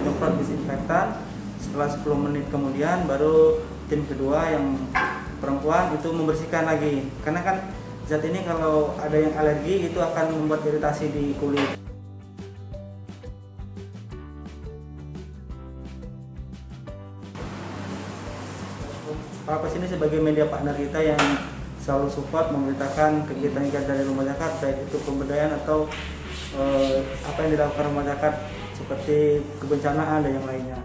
nyemprot disinfektan. Setelah 10 menit kemudian baru tim kedua yang perempuan itu membersihkan lagi, karena kan zat ini kalau ada yang alergi itu akan membuat iritasi di kulit. Papas ini sebagai media partner kita yang selalu support memberitakan kegiatan-kegiatan dari rumah zakat, baik itu pemberdayaan atau apa yang dilakukan rumah zakat seperti kebencanaan dan yang lainnya.